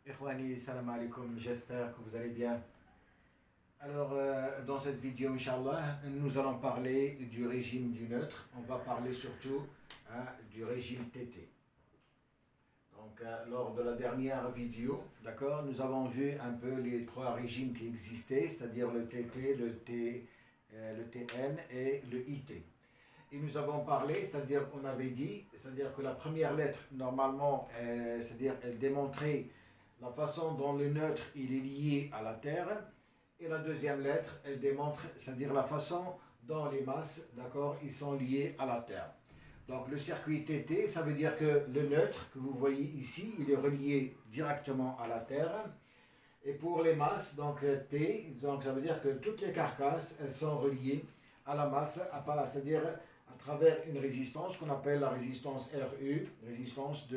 Ikhwani, salam alaikum, j'espère que vous allez bien. Alors, dans cette vidéo, Inch'Allah, nous allons parler du régime du neutre. On va parler surtout du régime TT. Donc, lors de la dernière vidéo, d'accord, nous avons vu un peu les trois régimes qui existaient, c'est-à-dire le TT, le TN et le IT. Et nous avons parlé, c'est-à-dire, on avait dit, c'est-à-dire que la première lettre, normalement, c'est-à-dire, elle démontrait la façon dont le neutre il est lié à la Terre, et la deuxième lettre, elle démontre, c'est-à-dire la façon dont les masses, d'accord, ils sont liés à la Terre. Donc le circuit TT, ça veut dire que le neutre que vous voyez ici, il est relié directement à la Terre. Et pour les masses, donc T, donc ça veut dire que toutes les carcasses, elles sont reliées à la masse, c'est-à-dire à travers une résistance qu'on appelle la résistance RU, résistance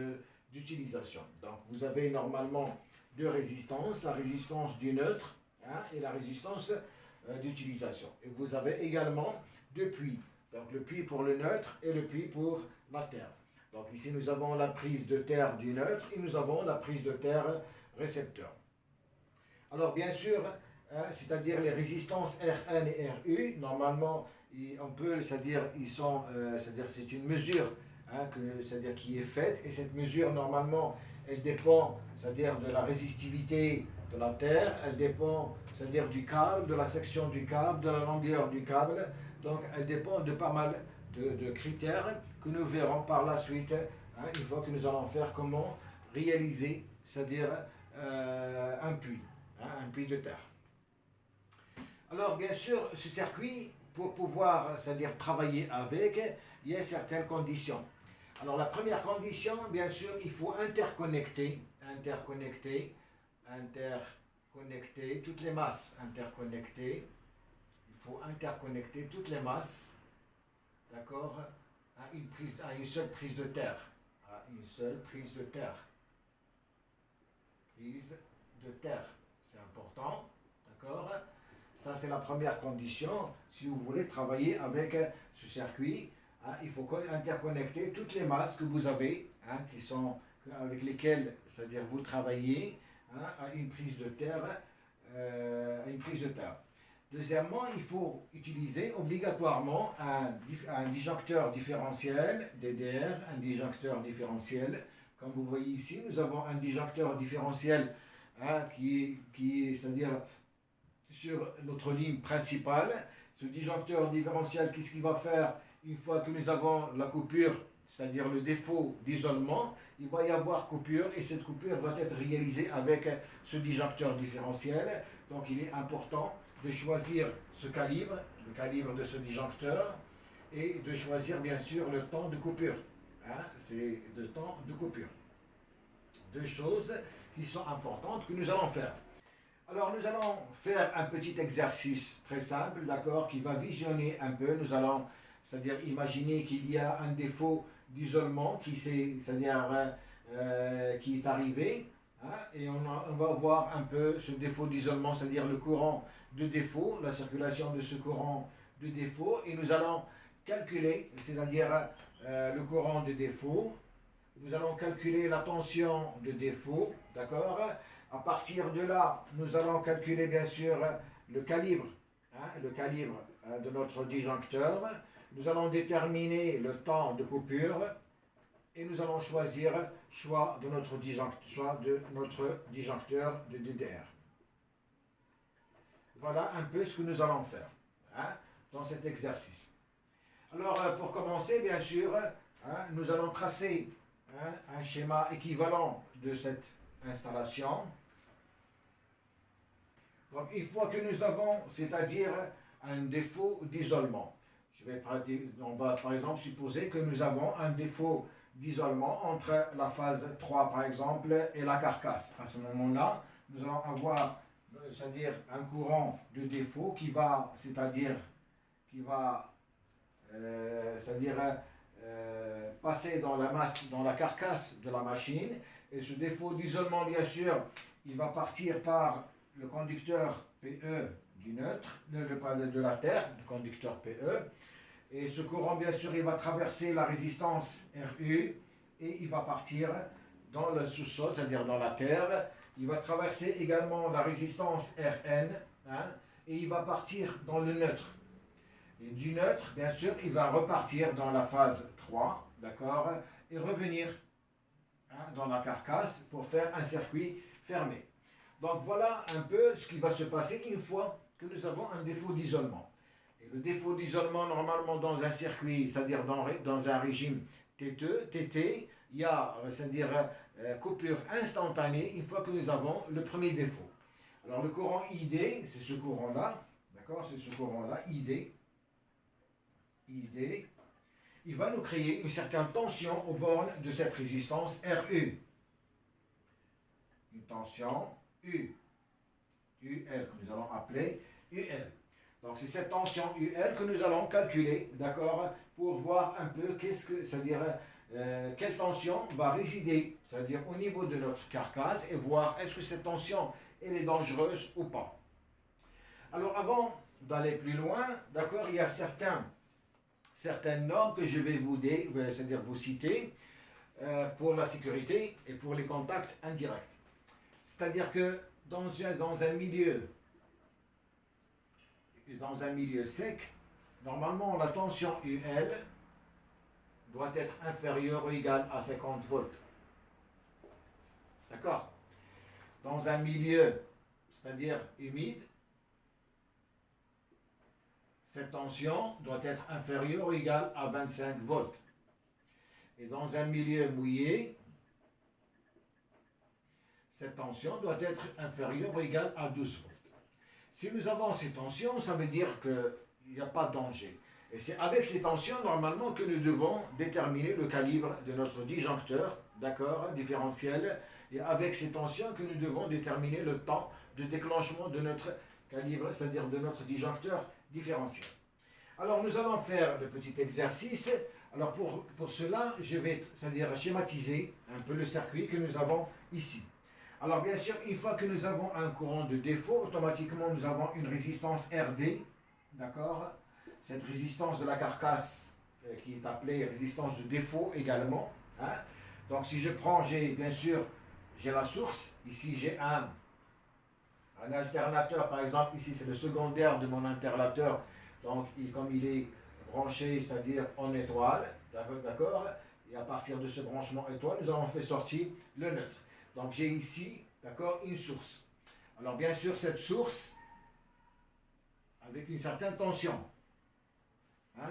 d'utilisation. Donc vous avez normalement deux résistances, la résistance du neutre et la résistance d'utilisation. Et vous avez également deux puits, donc le puits pour le neutre et le puits pour la terre. Donc ici nous avons la prise de terre du neutre et nous avons la prise de terre récepteur. Alors bien sûr, c'est-à-dire les résistances Rn et Ru, normalement on peut, c'est-à-dire ils sont, c'est-à-dire c'est une mesure c'est-à-dire qui est faite, et cette mesure normalement elle dépend, c'est-à-dire de la résistivité de la terre, elle dépend, c'est-à-dire du câble, de la section du câble, de la longueur du câble, donc elle dépend de pas mal de critères que nous verrons par la suite, une fois que nous allons faire comment réaliser, c'est-à-dire un puits de terre. Alors bien sûr, ce circuit, pour pouvoir, c'est-à-dire travailler avec, il y a certaines conditions. Alors la première condition, bien sûr, il faut interconnecter toutes les masses interconnectées. Il faut interconnecter toutes les masses, d'accord, à une seule prise de terre. À une seule prise de terre. Prise de terre, c'est important, d'accord. Ça, c'est la première condition. Si vous voulez travailler avec ce circuit, il faut interconnecter toutes les masses que vous avez, avec lesquelles, c'est-à-dire vous travaillez, à une prise de terre. Deuxièmement, il faut utiliser obligatoirement un disjoncteur différentiel, DDR, un disjoncteur différentiel. Comme vous voyez ici, nous avons un disjoncteur différentiel qui est, c'est-à-dire sur notre ligne principale. Ce disjoncteur différentiel, qu'est-ce qu'il va faire une fois que nous avons la coupure, c'est-à-dire le défaut d'isolement? Il va y avoir coupure, et cette coupure va être réalisée avec ce disjoncteur différentiel. Donc il est important de choisir ce calibre, le calibre de ce disjoncteur, et de choisir bien sûr le temps de coupure. C'est le temps de coupure. Deux choses qui sont importantes que nous allons faire. Alors nous allons faire un petit exercice très simple, d'accord, qui va visionner un peu. Nous allons, c'est-à-dire imaginer qu'il y a un défaut d'isolement qui est arrivé, et on va voir un peu ce défaut d'isolement, c'est-à-dire le courant de défaut, la circulation de ce courant de défaut, et nous allons calculer, c'est-à-dire le courant de défaut. Nous allons calculer la tension de défaut, d'accord. À partir de là, nous allons calculer bien sûr le calibre de notre disjoncteur. Nous allons déterminer le temps de coupure, et nous allons choisir choix de notre disjoncteur de DDR. Voilà un peu ce que nous allons faire dans cet exercice. Alors pour commencer, bien sûr, nous allons tracer un schéma équivalent de cette installation. Donc une fois que nous avons, c'est-à-dire un défaut d'isolement, on va par exemple supposer que nous avons un défaut d'isolement entre la phase 3 par exemple et la carcasse. À ce moment-là, nous allons avoir, c'est-à-dire un courant de défaut qui va, passer dans la masse, dans la carcasse de la machine, et ce défaut d'isolement, bien sûr, il va partir par le conducteur PE du neutre, de la terre, le conducteur PE, et ce courant, bien sûr, il va traverser la résistance RU, et il va partir dans le sous-sol, c'est-à-dire dans la terre, il va traverser également la résistance Rn, hein, et il va partir dans le neutre. Et du neutre, bien sûr, il va repartir dans la phase 3, d'accord, et revenir, hein, dans la carcasse pour faire un circuit fermé. Donc voilà un peu ce qui va se passer une fois que nous avons un défaut d'isolement. Et le défaut d'isolement, normalement dans un circuit, c'est-à-dire dans un régime TT, il y a, c'est-à-dire coupure instantanée une fois que nous avons le premier défaut. Alors le courant ID, c'est ce courant-là, d'accord, c'est ce courant-là, ID, il va nous créer une certaine tension aux bornes de cette résistance RU. Une tension UL, que nous allons appeler UL. Donc c'est cette tension UL que nous allons calculer, d'accord, pour voir un peu c'est-à-dire quelle tension va résider, c'est-à-dire au niveau de notre carcasse, et voir est-ce que cette tension elle est dangereuse ou pas. Alors avant d'aller plus loin, d'accord, il y a certaines normes que je vais c'est-à-dire vous citer pour la sécurité et pour les contacts indirects. C'est-à-dire que dans un milieu sec, normalement la tension UL doit être inférieure ou égale à 50 volts. D'accord? Dans un milieu, c'est-à-dire humide, cette tension doit être inférieure ou égale à 25 volts. Et dans un milieu mouillé, cette tension doit être inférieure ou égale à 12 volts. Si nous avons ces tensions, ça veut dire qu'il n'y a pas de danger. Et c'est avec ces tensions, normalement, que nous devons déterminer le calibre de notre disjoncteur, d'accord, différentiel, et avec ces tensions que nous devons déterminer le temps de déclenchement de notre calibre, c'est-à-dire de notre disjoncteur différentiel. Alors, nous allons faire le petit exercice. Alors, pour cela, je vais, c'est-à-dire schématiser un peu le circuit que nous avons ici. Alors, bien sûr, une fois que nous avons un courant de défaut, automatiquement, nous avons une résistance RD, d'accord? Cette résistance de la carcasse qui est appelée résistance de défaut également, hein? Donc, si je prends, bien sûr, j'ai la source. Ici, j'ai un alternateur, par exemple. Ici, c'est le secondaire de mon alternateur. Donc, comme il est branché, c'est-à-dire en étoile, d'accord? Et à partir de ce branchement étoile, nous avons fait sortir le neutre. Donc, j'ai ici, d'accord, une source. Alors, bien sûr, cette source, avec une certaine tension. Hein?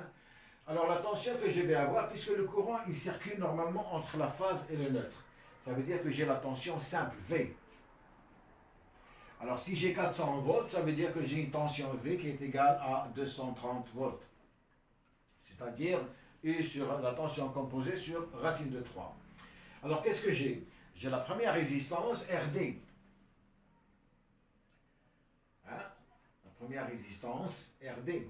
Alors, la tension que je vais avoir, puisque le courant, il circule normalement entre la phase et le neutre. Ça veut dire que j'ai la tension simple, V. Alors, si j'ai 400 volts, ça veut dire que j'ai une tension V qui est égale à 230 volts. C'est-à-dire U sur la tension composée sur racine de 3. Alors, qu'est-ce que j'ai? J'ai la première résistance, RD. Hein? La première résistance, RD.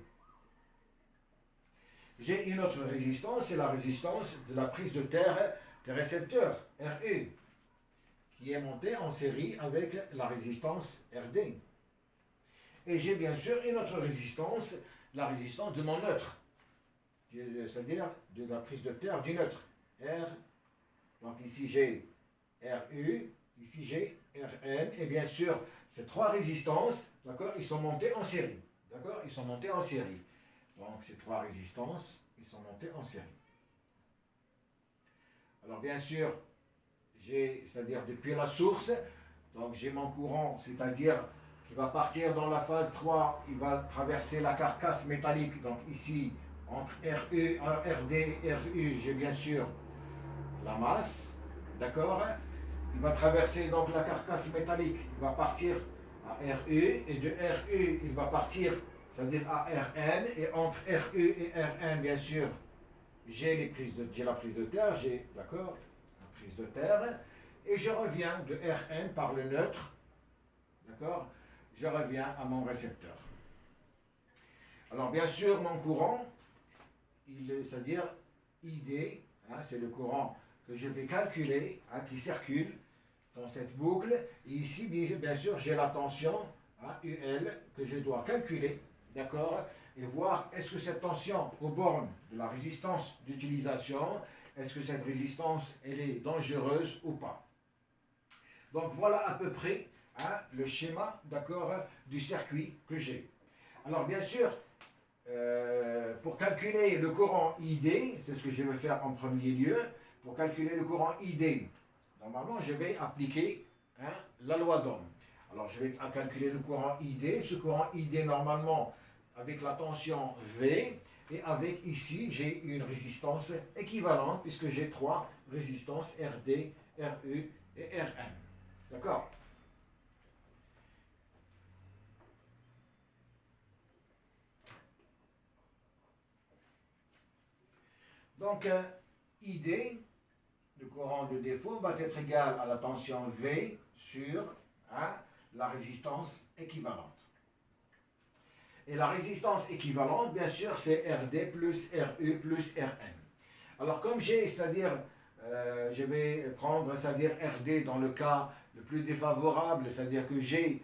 J'ai une autre résistance, c'est la résistance de la prise de terre des récepteurs, RU, qui est montée en série avec la résistance RD. Et j'ai bien sûr une autre résistance, la résistance de mon neutre, c'est-à-dire de la prise de terre du neutre, R. Donc ici j'ai RU, ici j'ai RN, et bien sûr ces trois résistances, d'accord, ils sont montés en série, d'accord, ils sont montés en série. Donc ces trois résistances, ils sont montés en série. Alors bien sûr, c'est-à-dire depuis la source, donc j'ai mon courant, c'est-à-dire qui va partir dans la phase 3, il va traverser la carcasse métallique, donc ici, entre RU, RD et RU, j'ai bien sûr la masse, d'accord? Il va traverser donc la carcasse métallique, il va partir à RU, et de RU, il va partir, c'est-à-dire à RN, et entre RU et RN, bien sûr, j'ai la prise de terre, d'accord, la prise de terre, et je reviens de Rn par le neutre, d'accord, je reviens à mon récepteur. Alors bien sûr, mon courant, c'est-à-dire ID, hein, c'est le courant que je vais calculer, hein, qui circule dans cette boucle, et ici, bien sûr, j'ai la tension, hein, UL, que je dois calculer, d'accord, et voir est-ce que cette tension aux bornes de la résistance d'utilisation, est-ce que cette résistance, elle est dangereuse ou pas. Donc voilà à peu près le schéma, d'accord, du circuit que j'ai. Alors bien sûr, pour calculer le courant ID, c'est ce que je vais faire en premier lieu, pour calculer le courant ID, normalement je vais appliquer la loi d'Ohm. Alors je vais calculer le courant ID, ce courant ID normalement avec la tension V, et avec ici j'ai une résistance équivalente puisque j'ai trois résistances RD, RE et RN. D'accord? Donc, ID, le courant de défaut, va être égal à la tension V sur la résistance équivalente. Et la résistance équivalente, bien sûr, c'est RD plus RE plus RN. Alors, comme j'ai, c'est-à-dire, je vais prendre, c'est-à-dire RD dans le cas le plus défavorable, c'est-à-dire que j'ai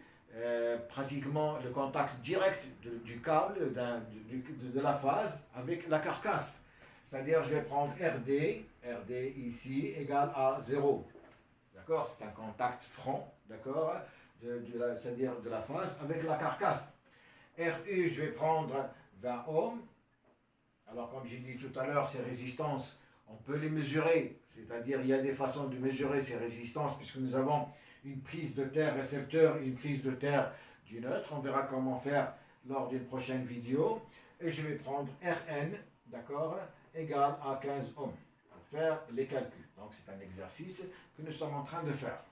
pratiquement le contact direct du câble, de la phase avec la carcasse. C'est-à-dire, je vais prendre RD ici, égale à 0. D'accord? C'est un contact franc, d'accord? C'est-à-dire de la phase avec la carcasse. RU, je vais prendre 20 ohms. Alors, comme j'ai dit tout à l'heure, ces résistances, on peut les mesurer. C'est-à-dire, il y a des façons de mesurer ces résistances, puisque nous avons une prise de terre récepteur et une prise de terre du neutre. On verra comment faire lors d'une prochaine vidéo. Et je vais prendre Rn, d'accord, égal à 15 ohms, pour faire les calculs. Donc, c'est un exercice que nous sommes en train de faire.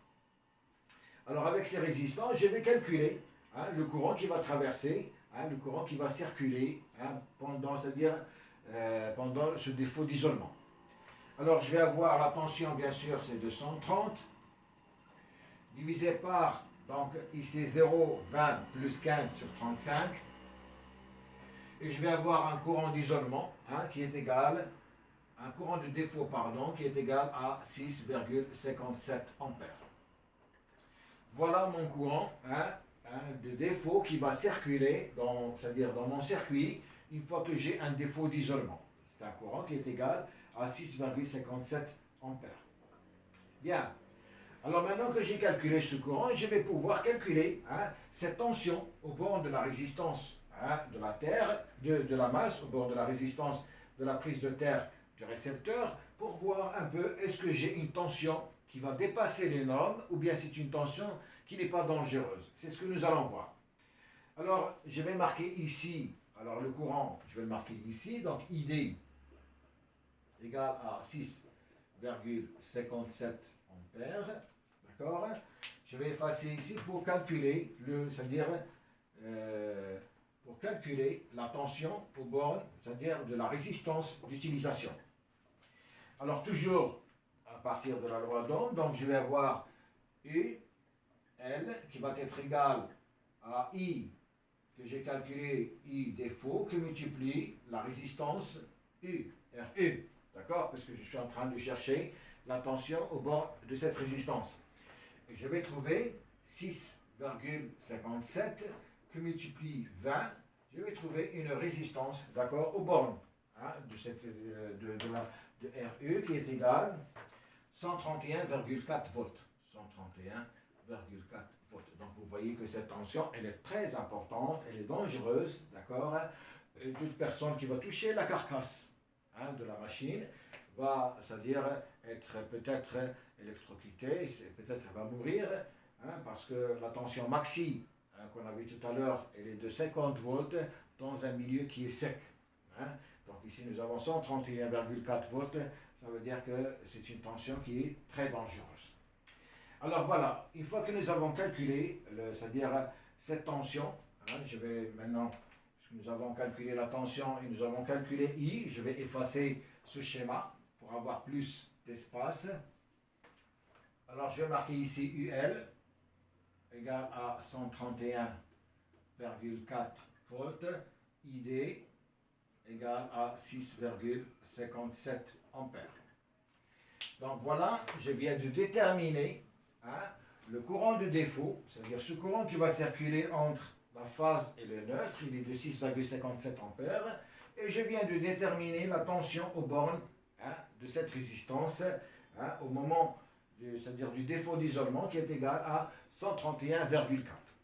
Alors, avec ces résistances, je vais calculer le courant qui va traverser, le courant qui va circuler pendant, c'est-à-dire pendant ce défaut d'isolement. Alors, je vais avoir la tension, bien sûr, c'est 230, divisé par, donc ici 0, 20 plus 15 sur 35. Et je vais avoir un courant d'isolement qui est égal, un courant de défaut, pardon, qui est égal à 6,57 ampères. Voilà mon courant de défaut qui va circuler, c'est-à-dire dans mon circuit, une fois que j'ai un défaut d'isolement. C'est un courant qui est égal à 6,57 ampères. Bien. Alors maintenant que j'ai calculé ce courant, je vais pouvoir calculer cette tension au bord de la résistance de la terre, de la masse, au bord de la résistance de la prise de terre du récepteur, pour voir un peu est-ce que j'ai une tension qui va dépasser les normes ou bien c'est une tension qui n'est pas dangereuse. C'est ce que nous allons voir. Alors, je vais marquer ici, alors le courant, je vais le marquer ici, donc ID égale à 6,57 ampères, d'accord? Je vais effacer ici pour calculer c'est-à-dire pour calculer la tension aux bornes, c'est-à-dire de la résistance d'utilisation. Alors toujours à partir de la loi d'Ohm, donc je vais avoir U, L, qui va être égal à I, que j'ai calculé I défaut, qui multiplie la résistance U, RU, d'accord? Parce que je suis en train de chercher la tension au bord de cette résistance. Et je vais trouver 6,57 que multiplie 20, je vais trouver une résistance, d'accord, aux bornes de RU qui est égale 131,4 volts. 131,4 volts. Donc vous voyez que cette tension, elle est très importante, elle est dangereuse, d'accord. Et toute personne qui va toucher la carcasse de la machine va, c'est-à-dire être peut-être électrocutée, peut-être elle va mourir, parce que la tension maxi qu'on a vu tout à l'heure, elle est de 50 volts dans un milieu qui est sec. Donc ici nous avons 131,4 volts, ça veut dire que c'est une tension qui est très dangereuse. Alors voilà, une fois que nous avons calculé, c'est-à-dire cette tension, je vais maintenant, puisque nous avons calculé la tension et nous avons calculé I, je vais effacer ce schéma pour avoir plus d'espace. Alors je vais marquer ici UL égale à 131,4 volts, ID égale à 6,57 ampères. Donc voilà, je viens de déterminer le courant de défaut, c'est-à-dire ce courant qui va circuler entre la phase et le neutre, il est de 6,57 ampères, et je viens de déterminer la tension aux bornes de cette résistance au moment c'est-à-dire du défaut d'isolement qui est égal à 131,4.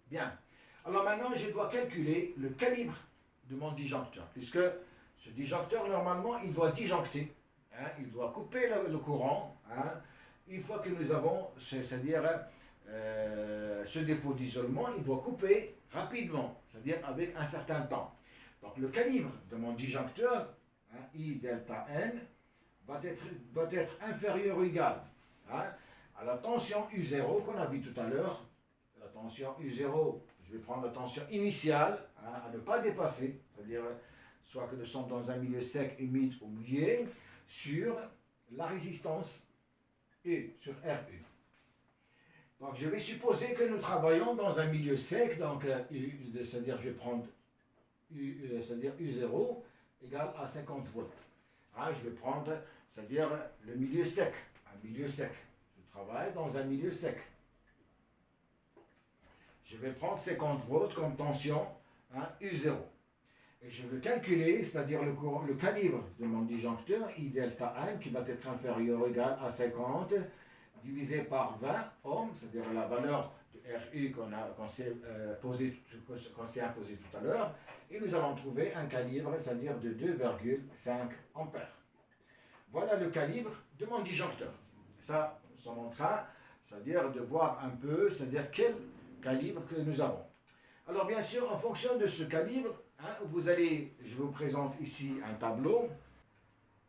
Bien. Alors maintenant, je dois calculer le calibre de mon disjoncteur, puisque ce disjoncteur, normalement, il doit disjoncter, hein, il doit couper le courant, hein, une fois que nous avons, c'est-à-dire ce défaut d'isolement, il doit couper rapidement, c'est-à-dire avec un certain temps. Donc le calibre de mon disjoncteur, hein, I delta N, doit être inférieur ou égal, hein, à la tension U0 qu'on a vu tout à l'heure. La tension U0, je vais prendre la tension initiale, hein, à ne pas dépasser, c'est-à-dire soit que nous sommes dans un milieu sec, humide ou mouillé, sur la résistance U, sur RU. Donc je vais supposer que nous travaillons dans un milieu sec, donc c'est-à-dire je vais prendre c'est-à-dire U0 égale à 50 volts. Hein, je vais prendre, c'est-à-dire le milieu sec, un milieu sec. Je travaille dans un milieu sec. Je vais prendre 50 volts comme tension, hein, U0. Et je vais calculer, c'est-à-dire le calibre de mon disjoncteur, I delta N, qui va être inférieur ou égal à 50, divisé par 20 ohms, c'est-à-dire la valeur de RU qu'on s'est imposé tout à l'heure, et nous allons trouver un calibre, c'est-à-dire de 2,5 ampères. Voilà le calibre de mon disjoncteur. Ça, nous sommes en train, c'est-à-dire de voir un peu, c'est-à-dire quel calibre que nous avons. Alors bien sûr, en fonction de ce calibre, hein, je vous présente ici un tableau.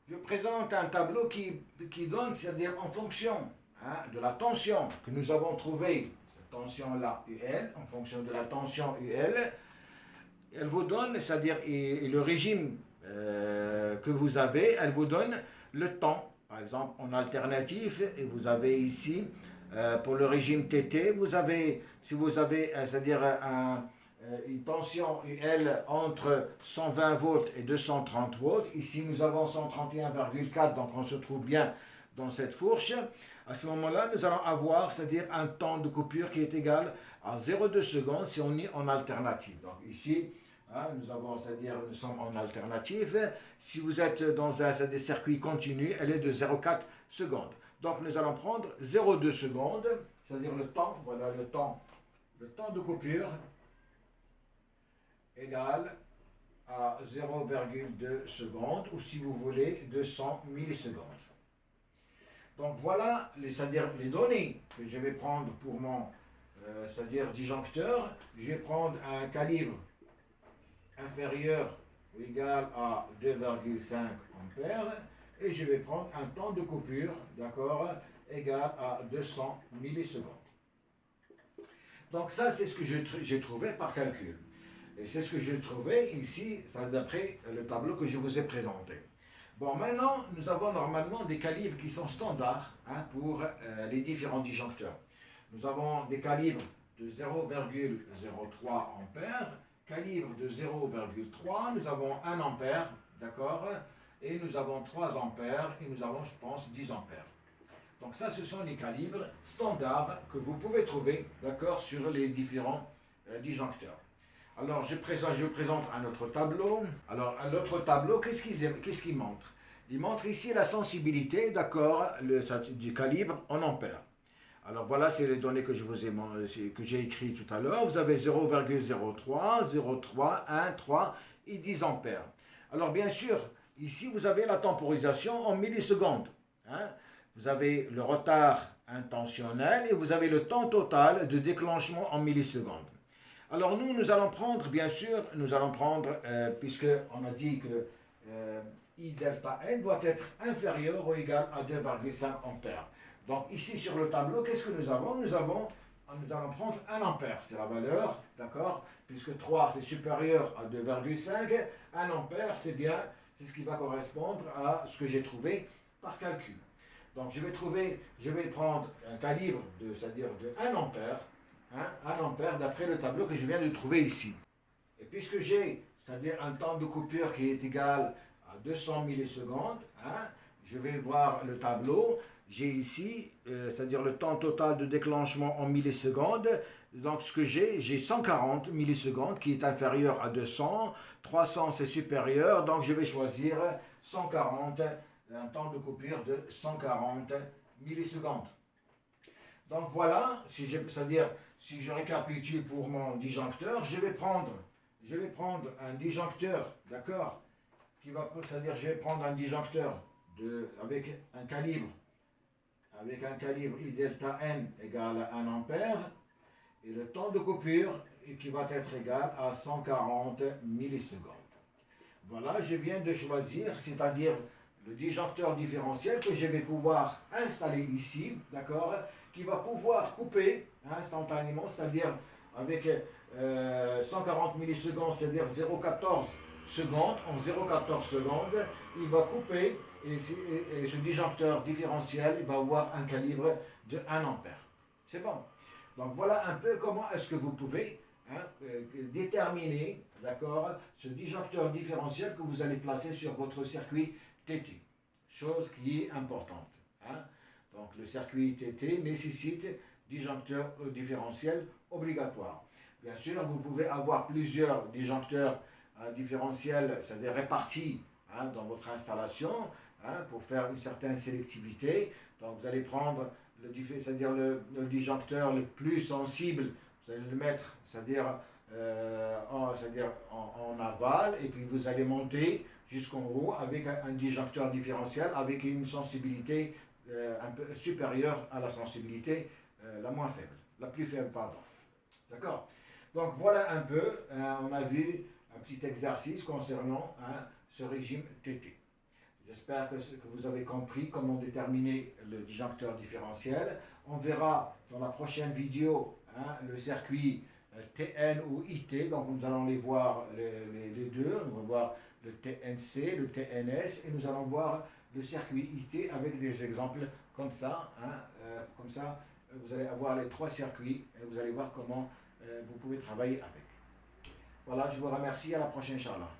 Je présente un tableau qui donne, c'est-à-dire en fonction, hein, de la tension que nous avons trouvée, cette tension-là, UL, en fonction de la tension UL, elle vous donne, c'est-à-dire et le régime que vous avez, elle vous donne le temps. Par exemple, en alternatif, et vous avez ici, pour le régime TT, si vous avez, c'est-à-dire une tension UL entre 120 volts et 230 volts, ici nous avons 131,4, donc on se trouve bien dans cette fourche. À ce moment-là, nous allons avoir, c'est-à-dire un temps de coupure qui est égal à 0,2 secondes si on est en alternative. Donc ici, hein, nous sommes en alternative. Si vous êtes dans des circuits continus, elle est de 0,4 secondes. Donc nous allons prendre 0,2 secondes, c'est-à-dire le temps, voilà le temps de coupure égal à 0,2 secondes, ou si vous voulez 200 millisecondes. Donc voilà, c'est-à-dire les données que je vais prendre pour mon c'est-à-dire disjoncteur. Je vais prendre un calibre inférieur ou égal à 2,5 ampères et je vais prendre un temps de coupure, d'accord, égal à 200 millisecondes. Donc ça, c'est ce que j'ai trouvé par calcul. Et c'est ce que j'ai trouvé ici, d'après le tableau que je vous ai présenté. Bon, maintenant, nous avons normalement des calibres qui sont standards, hein, pour les différents disjoncteurs. Nous avons des calibres de 0,03 ampères, calibre de 0,3, nous avons 1 ampère, d'accord, et nous avons 3 ampères, et nous avons, je pense, 10 ampères. Donc ça, ce sont les calibres standards que vous pouvez trouver, d'accord, sur les différents disjoncteurs. Alors, je vous présente un autre tableau. Alors, un autre tableau, qu'est-ce qu'il montre? Il montre ici la sensibilité, d'accord, du calibre en ampères. Alors, voilà, c'est les données que j'ai écrites tout à l'heure. Vous avez 0,03, 0,3, 1, 3 et 10 ampères. Alors, bien sûr, ici, vous avez la temporisation en millisecondes. Hein. Vous avez le retard intentionnel et vous avez le temps total de déclenchement en millisecondes. Alors nous allons prendre, bien sûr, puisqu'on a dit que I delta N doit être inférieur ou égal à 2,5 ampères. Donc ici sur le tableau, qu'est-ce que nous avons? Nous allons prendre 1 ampère, c'est la valeur, d'accord? Puisque 3 c'est supérieur à 2,5, 1 ampère c'est ce qui va correspondre à ce que j'ai trouvé par calcul. Donc je vais prendre un calibre c'est-à-dire de 1 ampère, 1 ampère d'après le tableau que je viens de trouver ici. Et puisque j'ai, c'est-à-dire un temps de coupure qui est égal à 200 millisecondes, hein, je vais voir le tableau. J'ai ici, c'est-à-dire le temps total de déclenchement en millisecondes. Donc ce que j'ai 140 millisecondes qui est inférieur à 200. 300 c'est supérieur, donc je vais choisir 140, un temps de coupure de 140 millisecondes. Donc voilà, c'est-à-dire, si je récapitule pour mon disjoncteur, je vais prendre un disjoncteur, d'accord, c'est-à-dire, je vais prendre un disjoncteur avec un calibre I delta N égale à 1 ampère, et le temps de coupure qui va être égal à 140 millisecondes. Voilà, je viens de choisir, c'est-à-dire le disjoncteur différentiel que je vais pouvoir installer ici, d'accord, qui va pouvoir couper instantanément, c'est-à-dire avec 140 millisecondes, c'est-à-dire 0,14 secondes, en 0,14 secondes, il va couper et ce disjoncteur différentiel il va avoir un calibre de 1 ampère. C'est bon. Donc voilà un peu comment est-ce que vous pouvez déterminer, d'accord, ce disjoncteur différentiel que vous allez placer sur votre circuit TT. Chose qui est importante. Donc le circuit TT nécessite disjoncteur différentiel obligatoire. Bien sûr, vous pouvez avoir plusieurs disjoncteurs différentiels, c'est-à-dire répartis dans votre installation pour faire une certaine sélectivité. Donc vous allez prendre c'est-à-dire le disjoncteur le plus sensible, vous allez le mettre, c'est-à-dire en aval, et puis vous allez monter jusqu'en haut avec un disjoncteur différentiel avec une sensibilité un peu supérieure à la sensibilité la moins faible, la plus faible, pardon. D'accord? Donc voilà un peu, on a vu un petit exercice concernant ce régime TT. J'espère que vous avez compris comment déterminer le disjoncteur différentiel. On verra dans la prochaine vidéo le circuit TN ou IT. Donc nous allons les voir les deux. On va voir le TNC, le TNS et nous allons voir le circuit IT avec des exemples comme ça. Comme ça, vous allez avoir les trois circuits et vous allez voir comment vous pouvez travailler avec. Voilà, je vous remercie. À la prochaine, Inch'Allah.